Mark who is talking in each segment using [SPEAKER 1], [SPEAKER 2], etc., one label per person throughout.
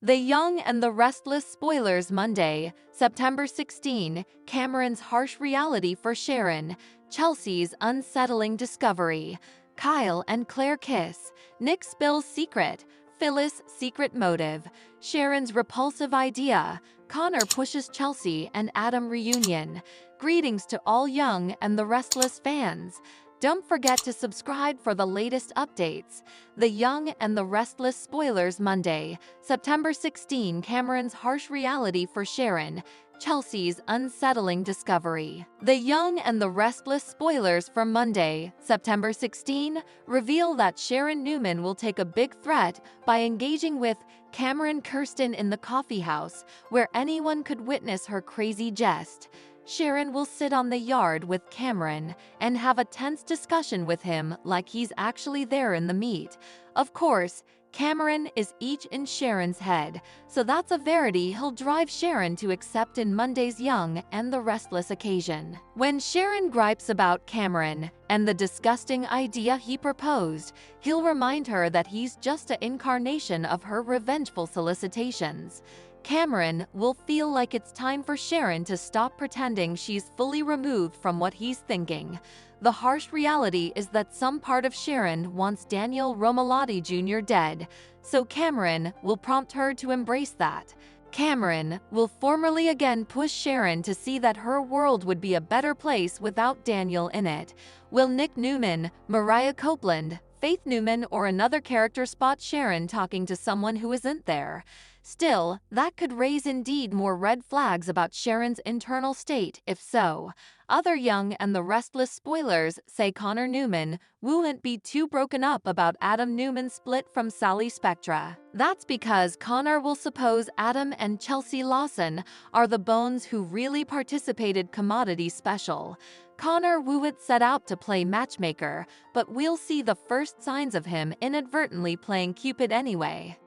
[SPEAKER 1] The Young and the Restless spoilers Monday, September 16, Cameron's harsh reality for Sharon, Chelsea's unsettling discovery, Kyle and Claire kiss, Nick spills secret, Phyllis' secret motive, Sharon's repulsive idea, Connor pushes Chelsea and Adam reunion. Greetings to all Young and the Restless fans. Don't forget to subscribe for the latest updates. The Young and the Restless spoilers Monday, September 16, Cameron's harsh reality for Sharon, Chelsea's unsettling discovery. The Young and the Restless spoilers for Monday, September 16, reveal that Sharon Newman will take a big threat by engaging with Cameron Kirsten in the coffee house, where anyone could witness her crazy jest. Sharon will sit on the yard with Cameron and have a tense discussion with him like he's actually there in the meet. Of course, Cameron is each in Sharon's head, so that's a verity he'll drive Sharon to accept in Monday's Young and the Restless occasion. When Sharon gripes about Cameron and the disgusting idea he proposed, he'll remind her that he's just an incarnation of her revengeful solicitations. Cameron will feel like it's time for Sharon to stop pretending she's fully removed from what he's thinking. The harsh reality is that some part of Sharon wants Daniel Romalotti Jr. dead, so Cameron will prompt her to embrace that. Cameron will formally again push Sharon to see that her world would be a better place without Daniel in it. Will Nick Newman, Mariah Copeland, Faith Newman, or another character spot Sharon talking to someone who isn't there? Still, that could raise indeed more red flags about Sharon's internal state if so. Other Young and the Restless spoilers say Connor Newman won't be too broken up about Adam Newman's split from Sally Spectra. That's because Connor will suppose Adam and Chelsea Lawson are the bones who really participated Commodity Special. Connor won't set out to play matchmaker, but we'll see the first signs of him inadvertently playing Cupid anyway.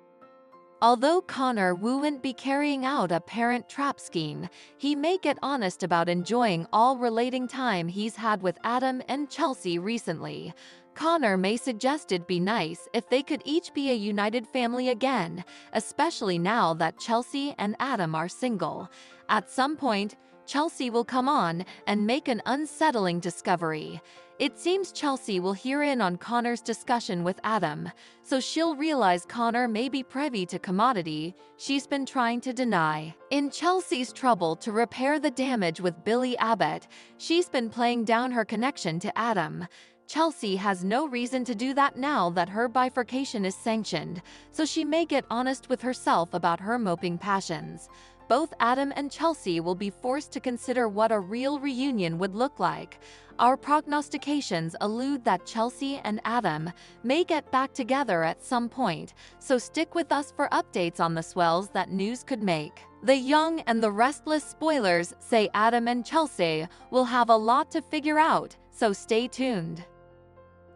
[SPEAKER 1] Although Connor won't be carrying out a parent trap scheme, he may get honest about enjoying all relating time he's had with Adam and Chelsea recently. Connor may suggest it'd be nice if they could each be a united family again, especially now that Chelsea and Adam are single. At some point, Chelsea will come on and make an unsettling discovery. It seems Chelsea will hear in on Connor's discussion with Adam, so she'll realize Connor may be privy to commodity she's been trying to deny. In Chelsea's trouble to repair the damage with Billy Abbott, she's been playing down her connection to Adam. Chelsea has no reason to do that now that her bifurcation is sanctioned, so she may get honest with herself about her moping passions. Both Adam and Chelsea will be forced to consider what a real reunion would look like. Our prognostications allude that Chelsea and Adam may get back together at some point, so stick with us for updates on the swells that news could make. The Young and the Restless spoilers say Adam and Chelsea will have a lot to figure out, so stay tuned.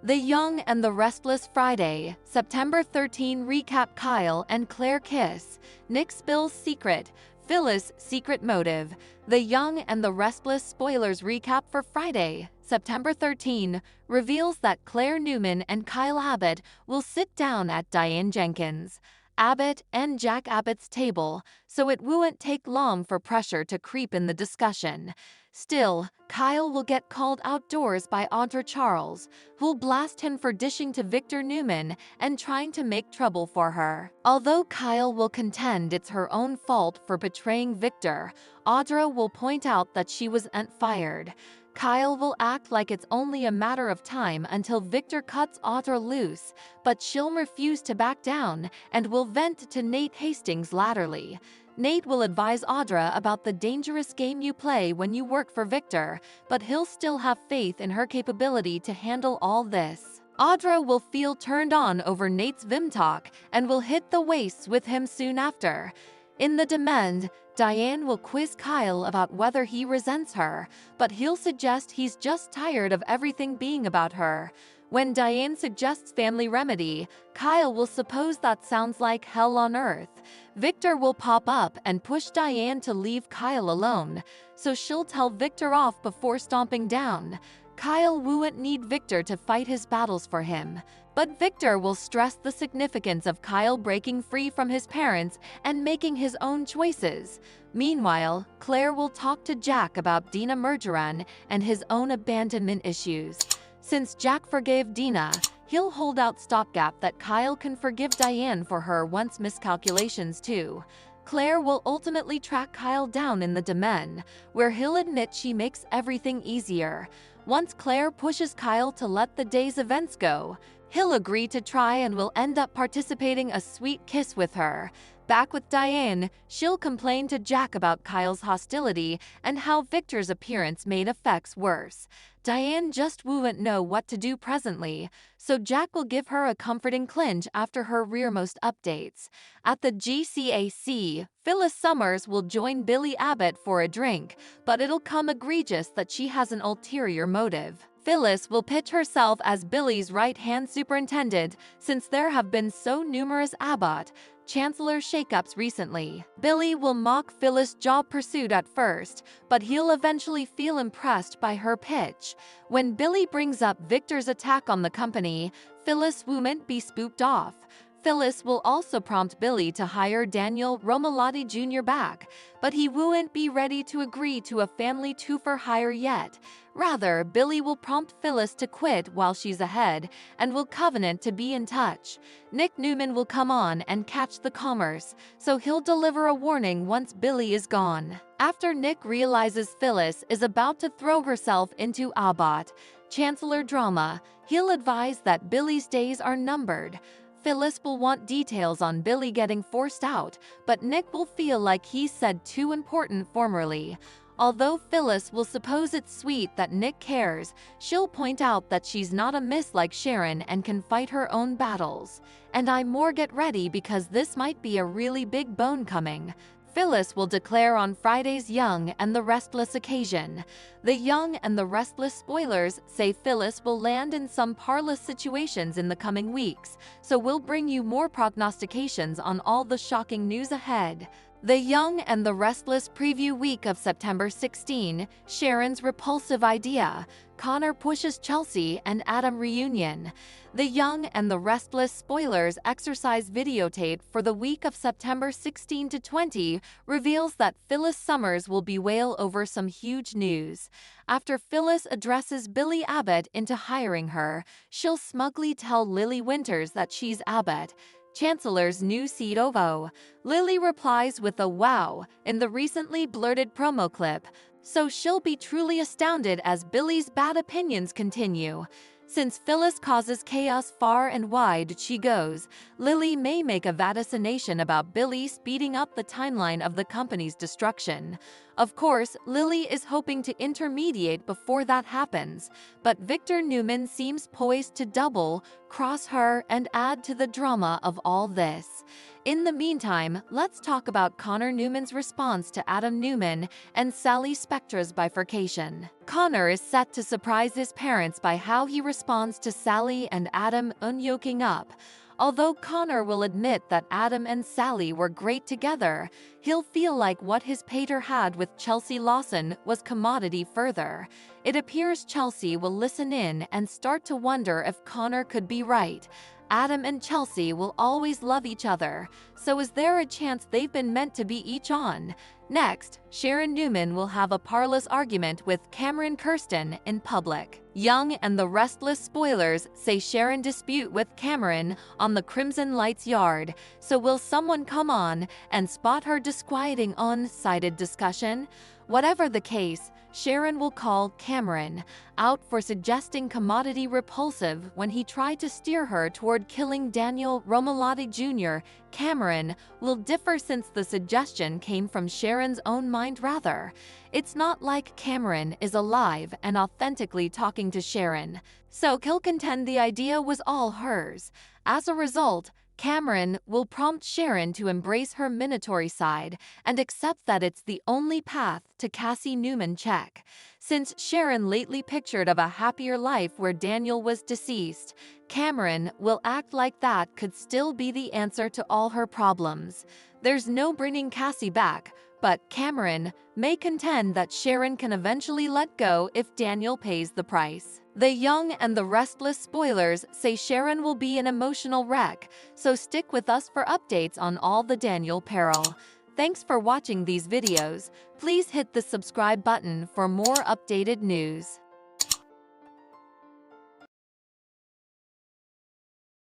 [SPEAKER 1] The Young and the Restless Friday, September 13 recap: Kyle and Claire kiss, Nick spills secret, Phyllis' secret motive. The Young and the Restless spoilers recap for Friday, September 13, reveals that Claire Newman and Kyle Abbott will sit down at Diane Jenkins, Abbott and Jack Abbott's table, so it won't take long for pressure to creep in the discussion. Still, Kyle will get called outdoors by Audra Charles, who'll blast him for dishing to Victor Newman and trying to make trouble for her. Although Kyle will contend it's her own fault for betraying Victor, Audra will point out that she wasn't fired. Kyle will act like it's only a matter of time until Victor cuts Audra loose, but she'll refuse to back down and will vent to Nate Hastings latterly. Nate will advise Audra about the dangerous game you play when you work for Victor, but he'll still have faith in her capability to handle all this. Audra will feel turned on over Nate's Vim talk and will hit the wastes with him soon after. In the demand, Diane will quiz Kyle about whether he resents her, but he'll suggest he's just tired of everything being about her. When Diane suggests family remedy, Kyle will suppose that sounds like hell on earth. Victor will pop up and push Diane to leave Kyle alone, so she'll tell Victor off before stomping down. Kyle won't need Victor to fight his battles for him, But Victor will stress the significance of Kyle breaking free from his parents and making his own choices. Meanwhile, Claire will talk to Jack about Dina Murgeran and his own abandonment issues. Since Jack forgave Dina, he'll hold out stopgap that Kyle can forgive Diane for her once miscalculations too. Claire will ultimately track Kyle down in the domain, where he'll admit she makes everything easier. Once Claire pushes Kyle to let the day's events go, he'll agree to try and will end up participating a sweet kiss with her. Back with Diane, she'll complain to Jack about Kyle's hostility and how Victor's appearance made effects worse. Diane just won't know what to do presently, so Jack will give her a comforting clinch after her rearmost updates. At the GCAC, Phyllis Summers will join Billy Abbott for a drink, but it'll come egregious that she has an ulterior motive. Phyllis will pitch herself as Billy's right-hand superintendent since there have been so numerous Abbott Chancellor shakeups recently. Billy will mock Phyllis' job pursuit at first, but he'll eventually feel impressed by her pitch. When Billy brings up Victor's attack on the company, Phyllis won't be spooked off. Phyllis will also prompt Billy to hire Daniel Romalotti Jr. back, but he won't be ready to agree to a family twofer hire yet. Rather, Billy will prompt Phyllis to quit while she's ahead and will covenant to be in touch. Nick Newman will come on and catch the commerce, so he'll deliver a warning once Billy is gone. After Nick realizes Phyllis is about to throw herself into Abbott Chancellor drama, he'll advise that Billy's days are numbered. Phyllis will want details on Billy getting forced out, but Nick will feel like he's said too important formerly. Although Phyllis will suppose it's sweet that Nick cares, she'll point out that she's not a miss like Sharon and can fight her own battles. And I'm more get ready because this might be a really big bone coming. Phyllis will declare on Friday's Young and the Restless occasion. The Young and the Restless spoilers say Phyllis will land in some parlous situations in the coming weeks, so we'll bring you more prognostications on all the shocking news ahead. The Young and the Restless preview week of September 16, Sharon's repulsive idea, Connor pushes Chelsea and Adam reunion. The Young and the Restless spoilers exercise videotape for the week of September 16 to 20 reveals that Phyllis Summers will bewail over some huge news. After Phyllis addresses Billy Abbott into hiring her, she'll smugly tell Lily Winters that she's Abbott Chancellor's new COO. Lily replies with a wow in the recently blurted promo clip, so she'll be truly astounded as Billy's bad opinions continue. Since Phyllis causes chaos far and wide she goes, Lily may make a vaticination about Billy speeding up the timeline of the company's destruction. Of course, Lily is hoping to intermediate before that happens, but Victor Newman seems poised to double, cross her, and add to the drama of all this. In the meantime, let's talk about Connor Newman's response to Adam Newman and Sally Spectra's bifurcation. Connor is set to surprise his parents by how he responds to Sally and Adam unyoking up. Although Connor will admit that Adam and Sally were great together, he'll feel like what his pater had with Chelsea Lawson was commodity further. It appears Chelsea will listen in and start to wonder if Connor could be right. Adam and Chelsea will always love each other, so is there a chance they've been meant to be each on? Next, Sharon Newman will have a parlous argument with Cameron Kirsten in public. Young and the Restless spoilers say Sharon dispute with Cameron on the Crimson Lights yard, so will someone come on and spot her disquieting on-sided discussion? Whatever the case, Sharon will call Cameron out for suggesting commodity Repulsive when he tried to steer her toward killing Daniel Romalotti Jr. Cameron will differ since the suggestion came from Sharon's own mind rather. It's not like Cameron is alive and authentically talking to Sharon, so he'll contend the idea was all hers. As a result, Cameron will prompt Sharon to embrace her minatory side and accept that it's the only path to Cassie Newman check. Since Sharon lately pictured of a happier life where Daniel was deceased, Cameron will act like that could still be the answer to all her problems. There's no bringing Cassie back, but Cameron may contend that Sharon can eventually let go if Daniel pays the price. The Young and the Restless spoilers say Sharon will be an emotional wreck, so stick with us for updates on all the Daniel peril. Thanks for watching these videos. Please hit the subscribe button for more updated news.